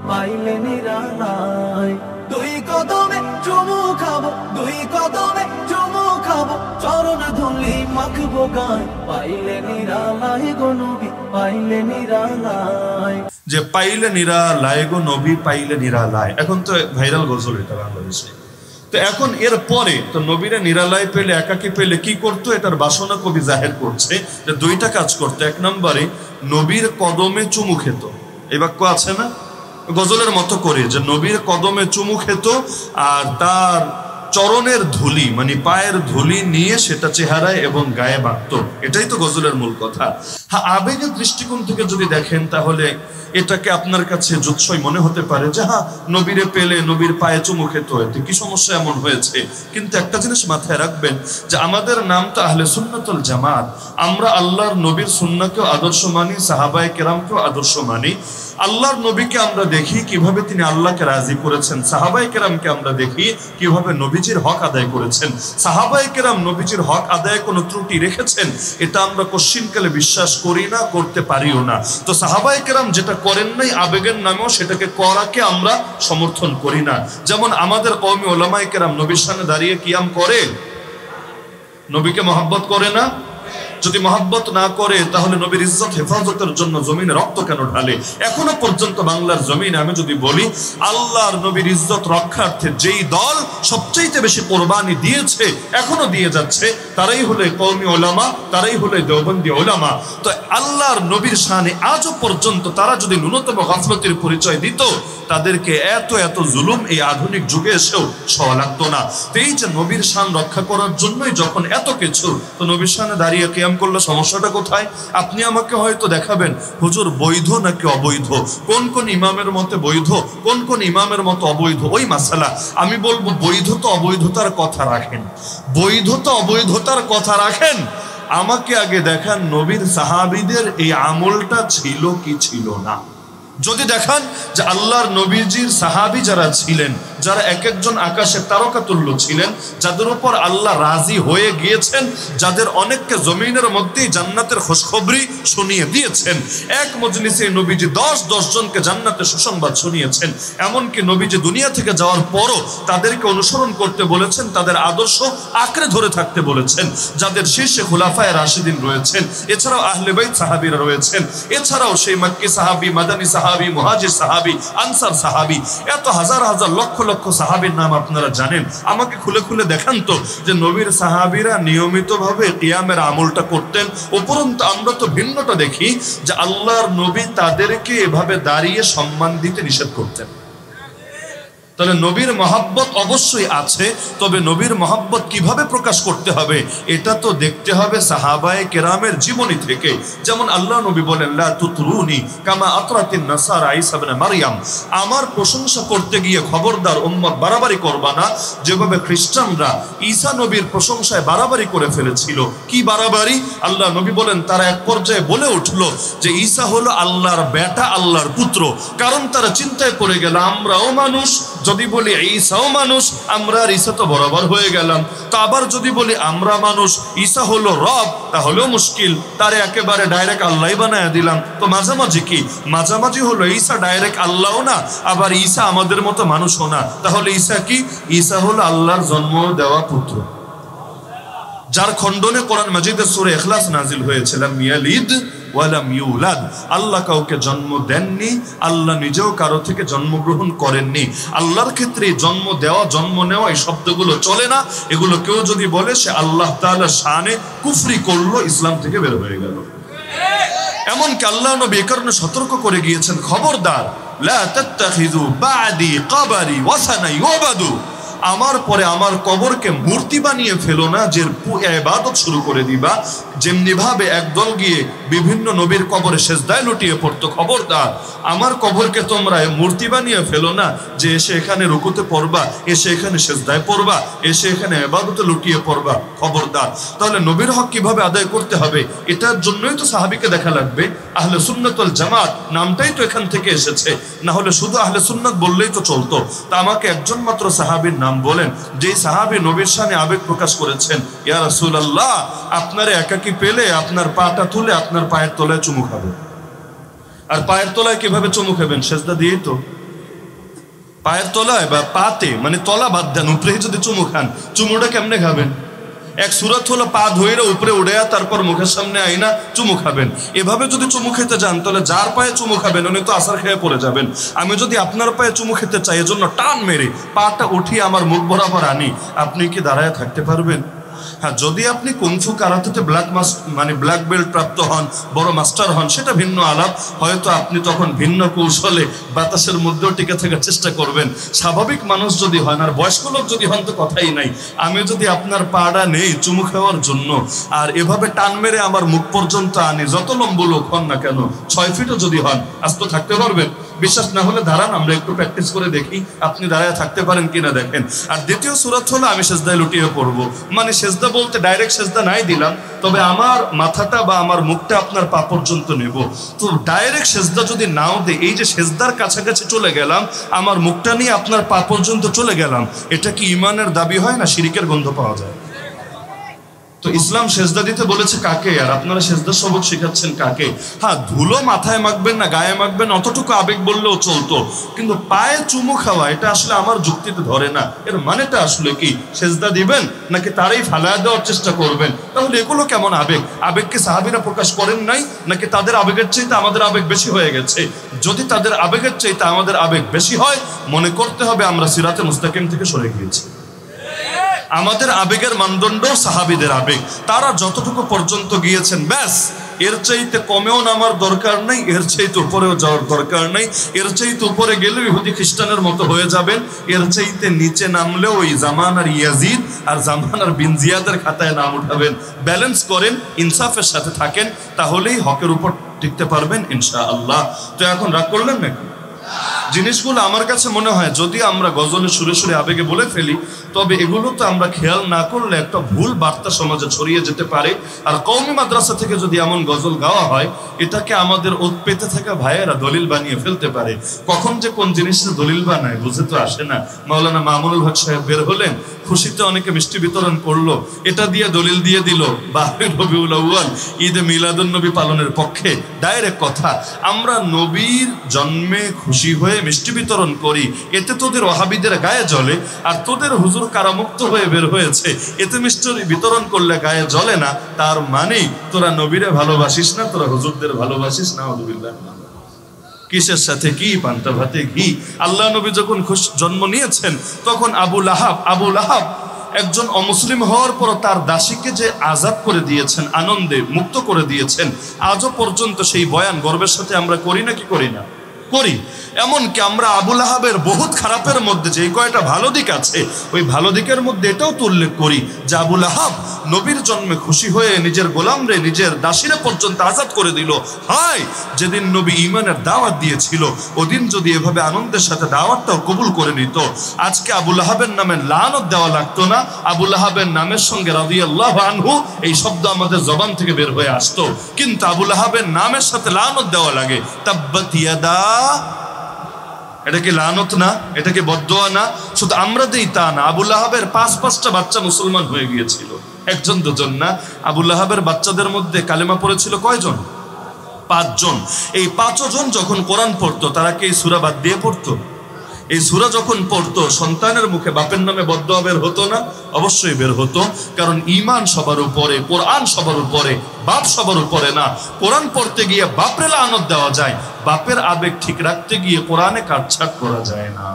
পাইলে নিরালায়। দুই কদমে চুমু খাবো, দুই কদমে চুমু খাবো, চরণ ধুলি মাখবো গায়, পাইলে নিরালায় গো নবী, পাইলে নিরালায়। যে পাইলে নিরালায় গো নবী, পাইলে নিরালায়, এখন তো ভাইরাল গজল এটা বাংলাদেশে। তো এখন এর পরে তো নবীরা নিরালায় পেলে, একাকী পেলে কি করতো, এটার বাসনা কবি জাহের করছে যে দুইটা কাজ করতো। এক নম্বরে নবীর কদমে চুমু খেত, এই বাক্য আছে না গজলের মতো করে, যে নবীর কদমে চুমু খেত আর তার চরণের ধুলি মানে পায়ের ধুলি নিয়ে সেটা চেহারায় এবং গায়ে মাখত। এটাই তো গজলের মূল কথা। হ্যাঁ, আবেগের দৃষ্টিকোণ থেকে যদি দেখেন তাহলে এটাকে আপনার কাছে জুৎসই মনে হতে পারে যে হ্যাঁ, নবীরে পেলে নবীর পায়ে চুমু খেত, এতে কি সমস্যা এমন হয়েছে? কিন্তু একটা জিনিস মাথায় রাখবেন যে আমাদের নাম তো আহলে সুন্নাতুল জামাত। আমরা আল্লাহর নবীর সুন্নাহকেও আদর্শ মানি, সাহাবায়ে কেরামকেও আদর্শ মানি। আল্লাহর নবীকে আমরা দেখি কিভাবে তিনি আল্লাহকে রাজি করেছেন, সাহাবায়ে কেরামকে আমরা দেখি কিভাবে নবীজির হক আদায় করেছেন। সাহাবায়ে কেরাম নবীজির হক আদায়ে কোনো ত্রুটি রেখেছেন এটা আমরা কশ্চিনকালে বিশ্বাস করি না, করতে পারিও না। তো সাহাবায়ে কেরাম যেটা করেন নাই আবেগের নামেও সেটাকে করাকে আমরা সমর্থন করি না। যেমন আমাদের কওমি উলামায়ে কেরাম নবীর সামনে দাঁড়িয়ে কিয়াম করে, নবীকে মহব্বত করে না? যদি মহব্বত না করে তাহলে নবীর ইজ্জত হেফাজতের জন্য জমিনে রক্ত কেন ঢালে? এখনো পর্যন্ত বাংলার জমিনে আমি যদি বলি আল্লাহর নবীর ইজ্জত রক্ষার্থে যেই দল সবচেয়ে বেশি কোরবানি দিয়েছে, এখনো দিয়ে যাচ্ছে, তারাই হলো কওমি উলামা, তারাই হলো দেওবন্দি উলামা। তো আল্লাহর নবীর শানে আজও পর্যন্ত তারা যদি ন্যূনতম গাফলতির পরিচয় দিত, তাদেরকে এত এত জুলুম এই আধুনিক যুগে এসেও সওয়া লাগতো না। তো এই যে নবীর শান রক্ষা করার জন্যই যখন এত কিছু, তো নবীর শানে দাঁড়িয়ে কিয়াম করলে সমস্যাটা কোথায়? আপনি আমাকে হয়তো দেখাবেন হুজুর বৈধ নাকি অবৈধ, কোন কোন ইমামের মতে বৈধ, কোন কোন ইমামের মতো অবৈধ, ওই মাসালা। আমি বলবো বৈধতা অবৈধতার কথা রাখেন, বৈধতা অবৈধতার কথা রাখেন। আমাকে আগে দেখান নবীর সাহাবীদের এই আমলটা ছিল কি ছিল না। যদি দেখান যে আল্লাহর নবীজির সাহাবী যারা ছিলেন, যারা এক একজন আকাশে তারকা তুল্য ছিলেন, যাদের উপর আল্লাহ রাজি হয়ে গিয়েছেন, যাদের অনেককে জমিনের মধ্যেই জান্নাতের খুশখবরি শুনিয়ে দিয়েছেন, এক মজলিসে নবীজি 10 জনকে জান্নাতের সুসংবাদ শুনিয়েছেন। এমনকি নবীজি দুনিয়া থেকে যাওয়ার পরও তাদেরকে অনুসরণ করতে বলেছেন, তাদের আদর্শ আঁকড়ে ধরে থাকতে বলেছেন। যাদের শীর্ষে খুলাফায়ে রাশিদিন রয়েছেন, এছাড়াও আহলে বাইত সাহাবীরা রয়েছেন, এছাড়াও সেই মক্কি সাহাবী, মাদানী সাহাবী, মুহাজির সাহাবী, আনসার সাহাবী, এত হাজার হাজার লক্ষ লক্ষ সাহাবীর নাম আপনারা জানেন। আমাকে খুলে খুলে দেখান তো যে নবীর সাহাবীরা নিয়মিতভাবে কিয়ামের আমলটা করতেন। উপরন্তু আমরা তো ভিন্নটা দেখি যে আল্লাহর নবী তাদেরকে এভাবে দাঁড়িয়ে সম্মান দিতে নিষেধ করতেন। তাহলে নবীর মহব্বত অবশ্যই আছে, তবে নবীর মহব্বত কিভাবে প্রকাশ করতে হবে এটা তো দেখতে হবে সাহাবায়ে কেরামের জীবনী থেকে। যেমন আল্লাহ নবী বলেন লা তুতরুনি কামা আতরাতিন নাসারা ঈসা ইবনে মারইয়াম, আমার প্রশংসা করতে গিয়ে খবরদার উম্মত বাড়াবাড়ি করবা না, যেভাবে খ্রিস্টানরা ঈসা নবীর প্রশংসায় বাড়াবাড়ি করে ফেলেছিল। কি বাড়াবাড়ি? আল্লাহ নবী বলেন তারা এক পর্যায়ে বলে উঠলো যে ঈসা হলো আল্লাহর বেটা, আল্লাহর পুত্র। কারণ তারা চিন্তায় পড়ে গেল আমরাও মানুষ, যদি বলি ঈসাও মানুষ, আমরা আর ঈসা তো বরাবর হয়ে গেলাম। তো আবার যদি বলি আমরা মানুষ, ঈসা হলো রব, তাহলেও মুশকিল, তারে একেবারে ডাইরেক্ট আল্লাহই বানায় দিলাম। তো মাঝামাঝি কি? মাঝামাঝি হলো ঈসা ডাইরেক্ট আল্লাহও না, আবার ঈসা আমাদের মতো মানুষও না। তাহলে ঈসা কি? ঈসা হলো আল্লাহর জন্ম দেওয়া পুত্র, যার খণ্ডনে কোরআন মাজিদের সূরা ইখলাস নাজিল হয়েছে লাম ইয়ালিদ ওয়ালাম ইউলাদ। আল্লাহ কাউকে জন্ম দেননি, আল্লাহ নিজেও কারো থেকে জন্মগ্রহণ করেননি। আল্লাহর ক্ষেত্রে জন্ম দেওয়া, জন্ম নেওয়া এই শব্দগুলো চলে না। এগুলো কেউ যদি বলে সে আল্লাহ তাআলার শানে কুফরি করলো, ইসলাম থেকে বের হয়ে গেল। এমনকি আল্লাহ নবী এই কারণে সতর্ক করে গিয়েছেন, খবরদার লা তাত্তাখিযু বা'দি কবরি ওয়াসানা ইউবাদু, আমার পরে আমার কবরকে মূর্তি বানিয়ে ফেলো না, যে ইবাদত শুরু করে দিবা। যেমনি ভাবে একদল গিয়ে বিভিন্ন নবীর কবরে সেজদায় লুটিয়ে পড়তো, খবরদার আমার কবরকে তোমরা মূর্তি বানিয়ে ফেলো না, যে এসে এখানে রুকুতে পড়বা, এসে এখানে সেজদায় পড়বা, এসে এখানে ইবাদতে লুটিয়ে পড়বা, খবরদার। তাহলে নবীর হক কিভাবে আদায় করতে হবে এটার জন্যই তো সাহাবীকে দেখা লাগবে। আহলে সুন্নাত ওয়াল জামাত নামটাই তো এখান থেকে এসেছে, না হলে শুধু আহলে সুন্নাত বললেই তো চলতো। তা আমাকে একজন মাত্র সাহাবীর নাম বলেন যে সাহাবী নবীর শানে আবেগ প্রকাশ করেছেন, ইয়া রাসূলুল্লাহ আপনারে একাকী পেলে আপনার পাটা তুলে আপনার পায়ের তলায় চুমু খাবে। আর পায়ের তলায় কিভাবে চুমু খাবেন? সেজদা দিয়েই তো। পায়ের তলায় বা পাতে, মানে তলা বাদ দেন, উপরে যদি চুমু খান, চুমুটা কেমনে খাবেন? এক সুরত হলো পা ধইরা উপরে উড়ে তারপর মুখের সামনে আইনা চুমু খাবেন। এভাবে যদি চুমু খেতে যান তাহলে যার পায়ে চুমু খাবেন উনি তো আসার খেয়ে পড়ে যাবেন। আমি যদি আপনার পায়ে চুমু খেতে চাই, এজন্য টান মেরে পাটা উঠিয়ে আমার মুখ বরাবর আনি, আপনি কি দাঁড়ায় থাকতে পারবেন? হ্যাঁ, যদি আপনি কুংফু কারাতেতে ব্ল্যাক বেল্ট প্রাপ্ত হন, বড় মাস্টার হন, সেটা ভিন্ন আলাপ। হয়তো আপনি তখন ভিন্ন কৌশলে বাতাসের মধ্যেও টিকে থাকার চেষ্টা করবেন। স্বাভাবিক মানুষ যদি হন আর বয়স্ক লোক যদি হন তো কথাই নাই। আমি যদি আপনার পাড়া নেই চুমু খাওয়ার জন্য আর এভাবে টান মেরে আমার মুখ পর্যন্ত আনি, যত লম্ব লোক হন না কেন, 6 ফিটও যদি হন, আস্ত থাকতে পারবেন? বিশ্বাস না হলে দাঁড়ান, আমরা একটু প্র্যাকটিস করে দেখি আপনি দাঁড়ায় থাকতে পারেন কিনা দেখেন। আর দ্বিতীয় সূরা হলো আমি সেজদায় লুটিয়ে পড়বো। মানে সেজদা বলতে ডাইরেক্ট সেজদা নাই দিলাম, তবে আমার মাথাটা বা আমার মুখটা আপনার পা পর্যন্ত নেব। তো ডাইরেক্ট সেজদা যদি নাও দেই, এই যে সেজদার কাছাকাছি চলে গেলাম, আমার মুখটা নিয়ে আপনার পা পর্যন্ত চলে গেলাম, এটা কি ঈমানের দাবি হয় না শিরকের গন্ধ পাওয়া যায়? তো ইসলাম সেজদা দিতে বলেছে কাকে? আর আপনারা সেজদা সবক শেখাচ্ছেন কাকে? হ্যাঁ, ধুলো মাথায় মাখবেন না গায়ে মাখবেন অতটুকু আবেগ বললেও চলতো, কিন্তু পায়ে চুমু খাওয়া এটা আসলে আমার যুক্তিতে ধরে না। এর মানেটা আসলে কি? সেজদা দিবেন নাকি তারাই ফালায়া দেওয়ার চেষ্টা করবেন? তাহলে এগুলো কেমন আবেগ? আবেগকে সাহাবীরা প্রকাশ করেন নাই, নাকি তাদের আবেগের চাইতে আমাদের আবেগ বেশি হয়ে গেছে? যদি তাদের আবেগের চাইতে আমাদের আবেগ বেশি হয়, মনে করতে হবে আমরা সিরাতে মুস্তাকিম থেকে সরে গিয়েছি। আমাদের আবেগের মানদণ্ড সাহাবীদের আবেগ, তারা যতটুকু পর্যন্ত গিয়েছেন ব্যাস, এর চাইতে কমেও নামার দরকার নাই, এর চাইতে উপরেও যাওয়ার দরকার নাই। এর চাইতে উপরে গেলেও ইহুদি খ্রিস্টানের মতো হয়ে যাবেন, এর চাইতে নিচে নামলেও ওই জামানার ইয়াজিদ আর জামানার বিন জিয়াদের খাতায় নাম উঠাবেন। ব্যালেন্স করেন, ইনসাফের সাথে থাকেন, তাহলেই হকের উপর টিকতে পারবেন ইনশাআল্লাহ। তো এখন রাগ করলেন নাকি? জিনিসগুলো আমার কাছে মনে হয় যদি আমরা গজলে সুরে সুরে আবেগে বলে ফেলি, তবে এগুলো তো আমরা খেয়াল না করলে একটা ভুল বার্তা সমাজে ছড়িয়ে যেতে পারে। আর কওমি মাদ্রাসা থেকে যদি এমন গজল গাওয়া হয়, এটাকে আমাদের ওত পেতে থাকা ভাইয়েরা দলিল বানিয়ে ফেলতে পারে। কখন যে কোন জিনিসটা দলিল বানায় বুঝে তো আসে না। মাওলানা মামুনুল হক সাহেব বের হলেন, খুশিতে অনেকে মিষ্টি বিতরণ করলো, এটা দিয়ে দলিল দিয়ে দিল বাহির রবিউল আউয়াল ঈদে মিলাদুন নবী পালনের পক্ষে। ডাইরেক্ট কথা, আমরা নবীর জন্মে খুশি হয়ে মিষ্টি বিতরণ করি, এতে তোদের ওয়াহাবিদের গায়ে জ্বলে, আর তোদের হুজুর কারামুক্ত হয়ে বের হয়েছে, এতে মিষ্টি বিতরণ করলে গায়ে জ্বলে না। তার মানে তোরা নবীরে ভালোবাসিস না, তোরা হুজুরদের ভালোবাসিস না। আলহামদুলিল্লাহ, কিসের সাথে কি? পান্তা ভাতে ঘি। আল্লাহ নবী যখন জন্ম নিয়েছেন তখন আবু লাহাব একজন অমুসলিম হওয়ার পর তার দাসীকে যে আজাদ করে দিয়েছেন, আনন্দে মুক্ত করে দিয়েছেন, আজও পর্যন্ত সেই বয়ান গর্বের সাথে আমরা করি নাকি করি না? করি। এমনকি আমরা আবু লাহাবের বহুত খারাপের মধ্যে যে কয়টা ভালো দিক আছে, ওই ভালো দিকের মধ্যে এটাও তো উল্লেখ করি যে আবু লাহাব নবীর জন্মে খুশি হয়ে নিজের গোলামরে, নিজের দাসীরা পর্যন্ত আজাদ করে দিল। হায়, যেদিন নবী ঈমানের দাওয়াত দিয়েছিল ওদিন যদি এভাবে আনন্দের সাথে দাওয়াতটাও কবুল করে নিত, আজকে আবু লাহাবের নামে লানত দেওয়া লাগতো না, আবু লাহাবের নামের সঙ্গে রাদিয়াল্লাহু আনহু এই শব্দ আমাদের জবান থেকে বের হয়ে আসতো। কিন্তু আবু লাহাবের নামের সাথে লানত দেওয়া লাগে। তাব্বাত ইয়াদা, এটা কি লানত না? এটা কি বদদোয়া না? শুধু আমরা দেই তা না, আবু লাহাবের 5-5টা বাচ্চা মুসলমান হয়ে গিয়েছিল, একজন দুজন না। আবু লাহাবের বাচ্চাদের মধ্যে কালেমা পড়েছিল কয়জন? 5 জন। এই 5 জন যখন কোরআন পড়তো, তারা কি এই সূরা বাদ দিয়ে পড়তো? এই সূরা যখন পড়তো, সন্তানের মুখে বাপের নামে বদদোয়া বের হতো না? অবশ্যই বের হতো, কারণ ঈমান সবার উপরে, কোরআন সবার উপরে, বাপ সবার উপরে না। কোরআন পড়তে গিয়ে বাপরে লানত দেওয়া যায়, বাপের আবেগ ঠিক রাখতে গিয়ে কোরআনে কাটছাট করা যায় না।